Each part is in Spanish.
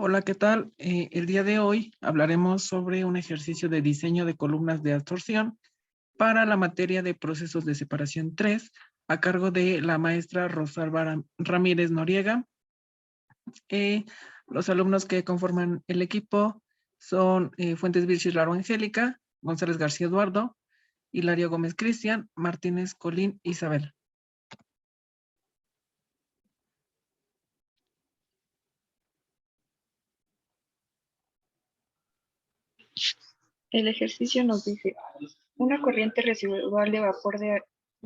Hola, ¿qué tal? El día de hoy hablaremos sobre un ejercicio de diseño de columnas de absorción para la materia de procesos de separación 3 a cargo de la maestra Rosalba Ramírez Noriega. Los alumnos que conforman el equipo son Fuentes Vilchis Laro Angélica, González García Eduardo, Hilario Gómez Cristian, Martínez Colín Isabel. El ejercicio nos dice, una corriente residual de vapor de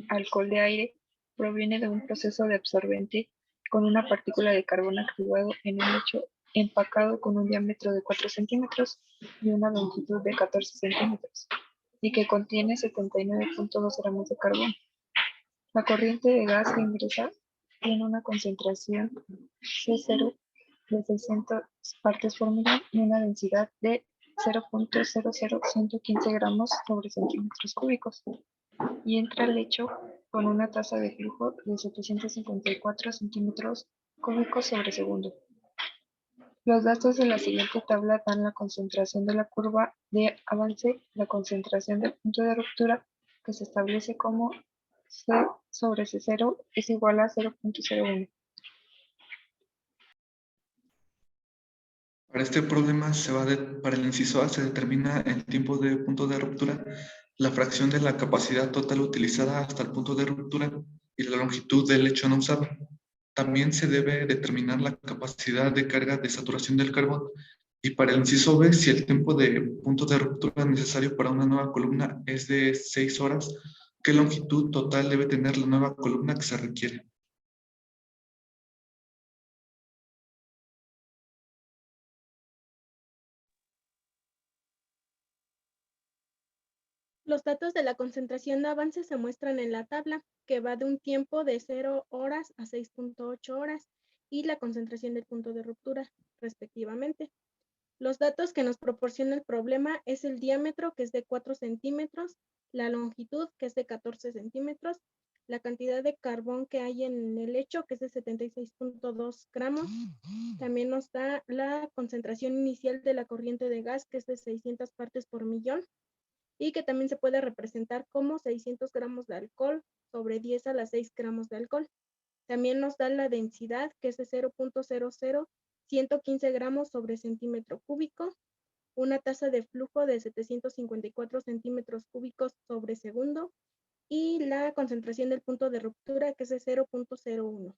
alcohol de aire proviene de un proceso de absorbente con una partícula de carbón activado en un lecho empacado con un diámetro de 4 centímetros y una longitud de 14 centímetros y que contiene 79.2 gramos de carbón. La corriente de gas que ingresa tiene una concentración C0 de 600 partes por millón y una densidad de 0.00115 gramos sobre centímetros cúbicos y entra al lecho con una tasa de flujo de 754 centímetros cúbicos sobre segundo. Los datos de la siguiente tabla dan la concentración de la curva de avance, la concentración del punto de ruptura, que se establece como C sobre C0 es igual a 0.01. Para este problema para el inciso A se determina el tiempo de punto de ruptura, la fracción de la capacidad total utilizada hasta el punto de ruptura y la longitud del lecho no usado. También se debe determinar la capacidad de carga de saturación del carbón. Y para el inciso B, si el tiempo de punto de ruptura necesario para una nueva columna es de 6 horas, ¿qué longitud total debe tener la nueva columna que se requiere? Los datos de la concentración de avance se muestran en la tabla, que va de un tiempo de 0 horas a 6.8 horas, y la concentración del punto de ruptura, respectivamente. Los datos que nos proporciona el problema es el diámetro, que es de 4 centímetros, la longitud, que es de 14 centímetros, la cantidad de carbón que hay en el lecho, que es de 76.2 gramos. También nos da la concentración inicial de la corriente de gas, que es de 600 partes por millón, y que también se puede representar como 600 gramos de alcohol sobre 10 a la 6 gramos de alcohol. También nos da la densidad, que es de 0.00115 gramos sobre centímetro cúbico, una tasa de flujo de 754 centímetros cúbicos sobre segundo, y la concentración del punto de ruptura, que es de 0.01.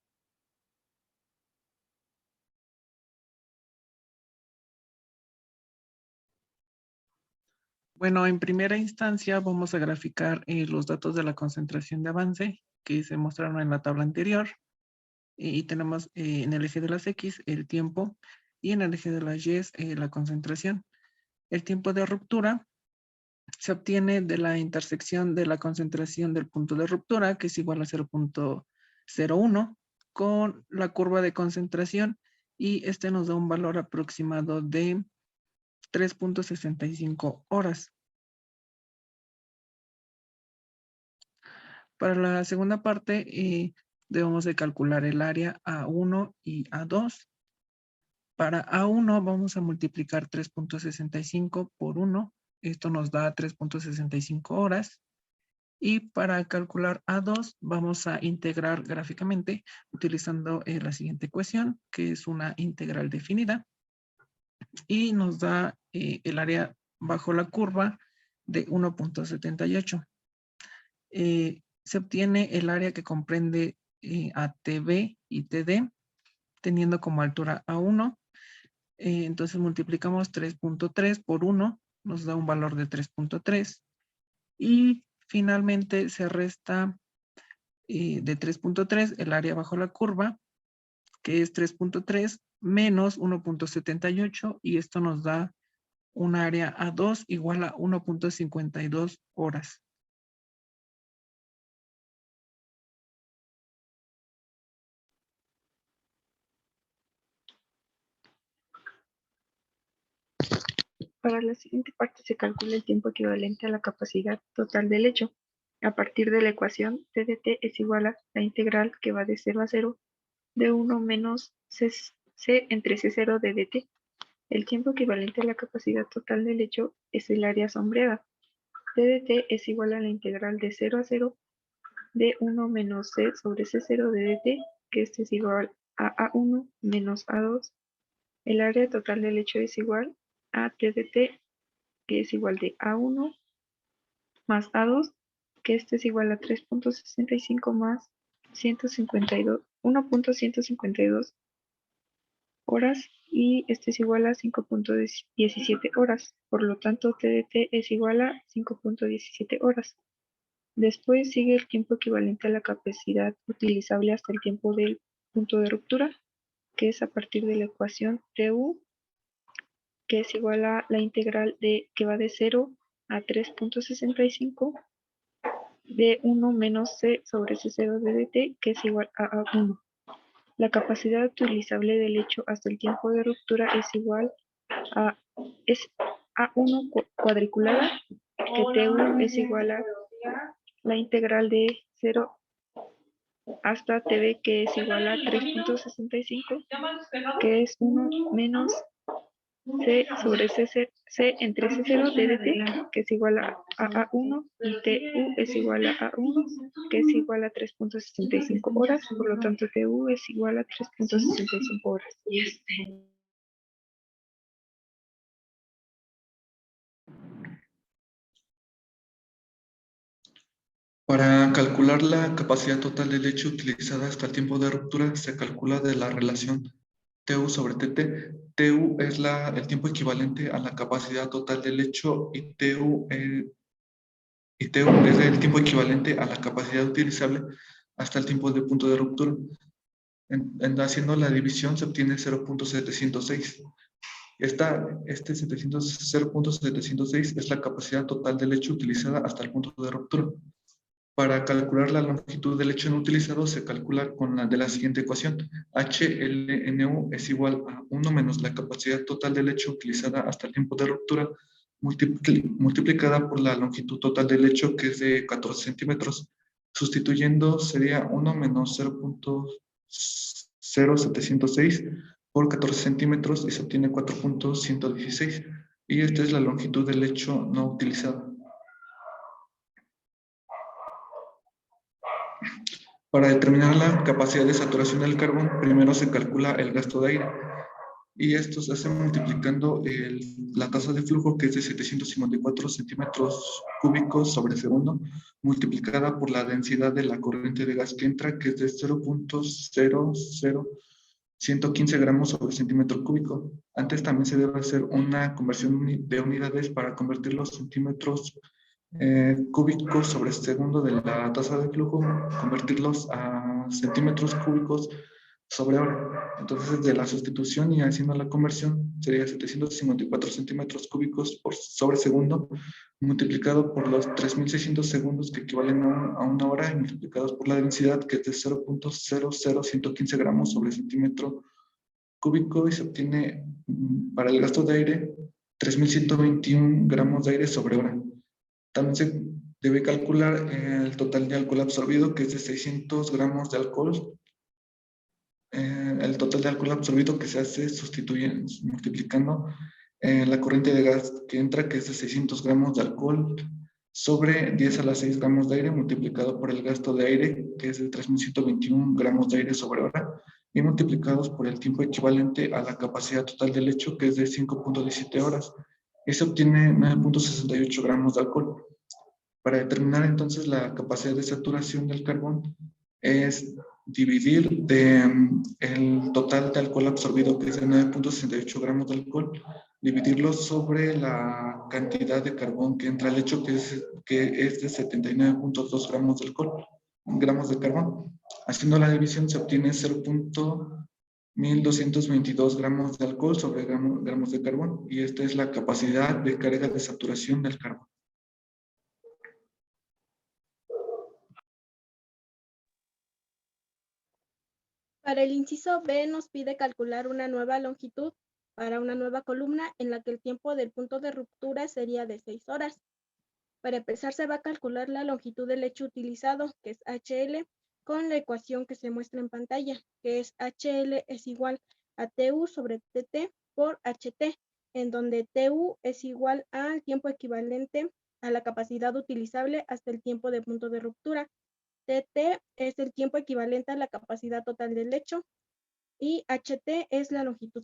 Bueno, en primera instancia vamos a graficar los datos de la concentración de avance que se mostraron en la tabla anterior. Y tenemos en el eje de las X el tiempo y en el eje de las Y la concentración. El tiempo de ruptura se obtiene de la intersección de la concentración del punto de ruptura, que es igual a 0.01, con la curva de concentración, y este nos da un valor aproximado de 3.65 horas. Para la segunda parte, debemos de calcular el área A1 y A2. Para A1 vamos a multiplicar 3.65 por 1. Esto nos da 3.65 horas. Y para calcular A2 vamos a integrar gráficamente utilizando la siguiente ecuación, que es una integral definida. Y nos da el área bajo la curva de 1.78. Se obtiene el área que comprende a TB y TD, teniendo como altura A1. Entonces multiplicamos 3.3 por 1, nos da un valor de 3.3. Y finalmente se resta de 3.3 el área bajo la curva, que es 3.3 menos 1.78, y esto nos da un área A2 igual a 1.52 horas. Para la siguiente parte se calcula el tiempo equivalente a la capacidad total del lecho. A partir de la ecuación, T de T es igual a la integral que va de 0 a 0 de 1 menos C entre C0 de dt, El tiempo equivalente a la capacidad total del lecho es el área sombreada. T de t es igual a la integral de 0 a 0 de 1 menos c sobre c0 de dt, que este es igual a A1 menos A2. El área total del lecho es igual a T de t, que es igual de A1 más A2, que este es igual a 3.65 más 1.152 horas, y este es igual a 5.17 horas. Por lo tanto, T de t es igual a 5.17 horas. Después sigue el tiempo equivalente a la capacidad utilizable hasta el tiempo del punto de ruptura, que es a partir de la ecuación TU, que es igual a la integral que va de 0 a 3.65 de 1 menos c sobre c0 de dt, que es igual a A1. La capacidad utilizable del lecho hasta el tiempo de ruptura es igual a A1 cuadriculada, que TU es igual a la integral de 0 hasta TV, que es igual a 3.65, que es 1 menos C sobre C entre C0 de dt, que es igual a A1, y TU es igual a A1, que es igual a 3.65 horas. Por lo tanto, TU es igual a 3.65 horas. Para calcular la capacidad total del lecho utilizada hasta el tiempo de ruptura, se calcula de la relación TU sobre TT. TU es el tiempo equivalente a la capacidad total del lecho y TU es el tiempo equivalente a la capacidad utilizable hasta el tiempo de punto de ruptura. Haciendo la división se obtiene 0.706. Este 0.706 es la capacidad total del lecho utilizada hasta el punto de ruptura. Para calcular la longitud del lecho no utilizado se calcula con la de la siguiente ecuación. HLNU es igual a 1 menos la capacidad total del lecho utilizada hasta el tiempo de ruptura multiplicada por la longitud total del lecho, que es de 14 centímetros. Sustituyendo sería 1 menos 0.0706 por 14 centímetros y se obtiene 4.116. Y esta es la longitud del lecho no utilizado. Para determinar la capacidad de saturación del carbón, primero se calcula el gasto de aire. Y esto se hace multiplicando la tasa de flujo, que es de 754 centímetros cúbicos sobre segundo, multiplicada por la densidad de la corriente de gas que entra, que es de 0.00115 gramos sobre centímetro cúbico. Antes también se debe hacer una conversión de unidades para convertir los centímetros cúbicos sobre segundo de la tasa de flujo, convertirlos a centímetros cúbicos sobre hora. Entonces, de la sustitución y haciendo la conversión, sería 754 centímetros cúbicos sobre segundo, multiplicado por los 3.600 segundos, que equivalen a una hora, y multiplicados por la densidad, que es de 0.00115 gramos sobre centímetro cúbico, y se obtiene, para el gasto de aire, 3.121 gramos de aire sobre hora. También se debe calcular el total de alcohol absorbido, que es de 600 gramos de alcohol. El total de alcohol absorbido que se hace multiplicando la corriente de gas que entra, que es de 600 gramos de alcohol, sobre 10 a la 6 gramos de aire, multiplicado por el gasto de aire, que es de 3.121 gramos de aire sobre hora, y multiplicados por el tiempo equivalente a la capacidad total del lecho, que es de 5.17 horas. Y se obtiene 9.68 gramos de alcohol. Para determinar entonces la capacidad de saturación del carbón, es dividir el total de alcohol absorbido, que es de 9.68 gramos de alcohol, dividirlo sobre la cantidad de carbón que entra al lecho, que es de 79.2 gramos de alcohol, gramos de carbón. Haciendo la división se obtiene 0.1222 gramos de alcohol sobre gramos de carbón, y esta es la capacidad de carga de saturación del carbón. Para el inciso B nos pide calcular una nueva longitud para una nueva columna en la que el tiempo del punto de ruptura sería de 6 horas. Para empezar se va a calcular la longitud del lecho utilizado, que es HL, con la ecuación que se muestra en pantalla, que es HL es igual a TU sobre TT, por HT, en donde TU es igual al tiempo equivalente a la capacidad utilizable hasta el tiempo de punto de ruptura. TT es el tiempo equivalente a la capacidad total del lecho y HT es la longitud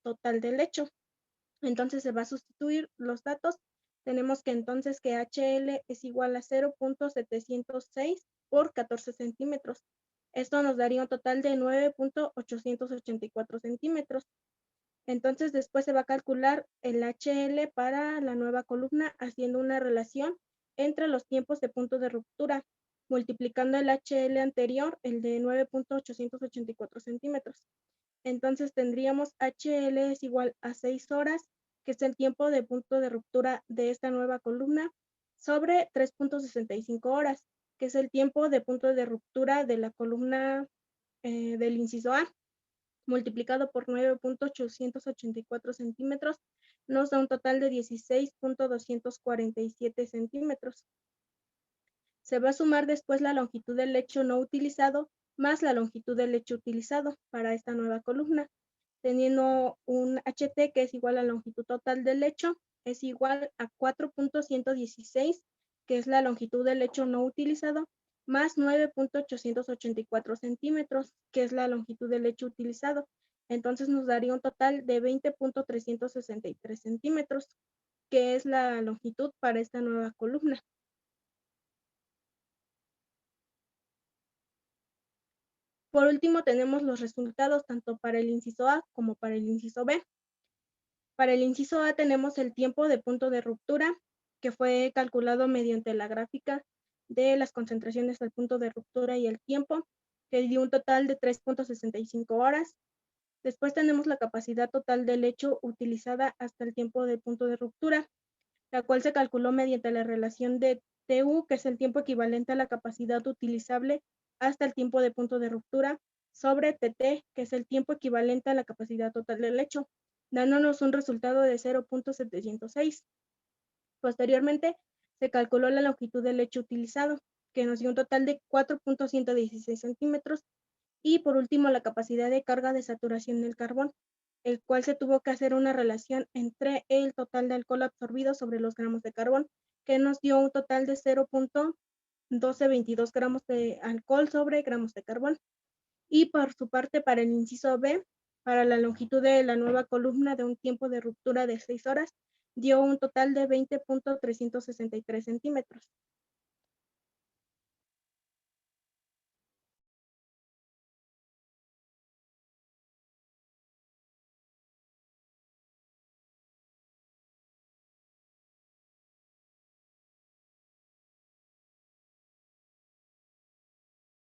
total del lecho. Entonces se va a sustituir los datos. Tenemos que entonces que HL es igual a 0.706 por 14 centímetros. Esto nos daría un total de 9.884 centímetros. Entonces después se va a calcular el HL para la nueva columna haciendo una relación entre los tiempos de punto de ruptura, multiplicando el HL anterior, el de 9.884 centímetros. Entonces tendríamos HL es igual a 6 horas, que es el tiempo de punto de ruptura de esta nueva columna, sobre 3.65 horas, que es el tiempo de punto de ruptura de la columna del inciso A, multiplicado por 9.884 centímetros, nos da un total de 16.247 centímetros. Se va a sumar después la longitud del lecho no utilizado más la longitud del lecho utilizado para esta nueva columna, teniendo un HT que es igual a la longitud total del lecho, es igual a 4.116, que es la longitud del lecho no utilizado, más 9.884 centímetros, que es la longitud del lecho utilizado. Entonces nos daría un total de 20.363 centímetros, que es la longitud para esta nueva columna. Por último, tenemos los resultados tanto para el inciso A como para el inciso B. Para el inciso A tenemos el tiempo de punto de ruptura, que fue calculado mediante la gráfica de las concentraciones al punto de ruptura y el tiempo, que dio un total de 3.65 horas. Después tenemos la capacidad total del lecho utilizada hasta el tiempo del punto de ruptura, la cual se calculó mediante la relación de TU, que es el tiempo equivalente a la capacidad utilizable hasta el tiempo de punto de ruptura, sobre TT, que es el tiempo equivalente a la capacidad total del lecho, dándonos un resultado de 0.706. Posteriormente, se calculó la longitud del lecho utilizado, que nos dio un total de 4.116 centímetros, y por último, la capacidad de carga de saturación del carbón, el cual se tuvo que hacer una relación entre el total de alcohol absorbido sobre los gramos de carbón, que nos dio un total de 0.1222 gramos de alcohol sobre gramos de carbón. Y por su parte, para el inciso B, para la longitud de la nueva columna de un tiempo de ruptura de 6 horas, dio un total de 20.363 centímetros.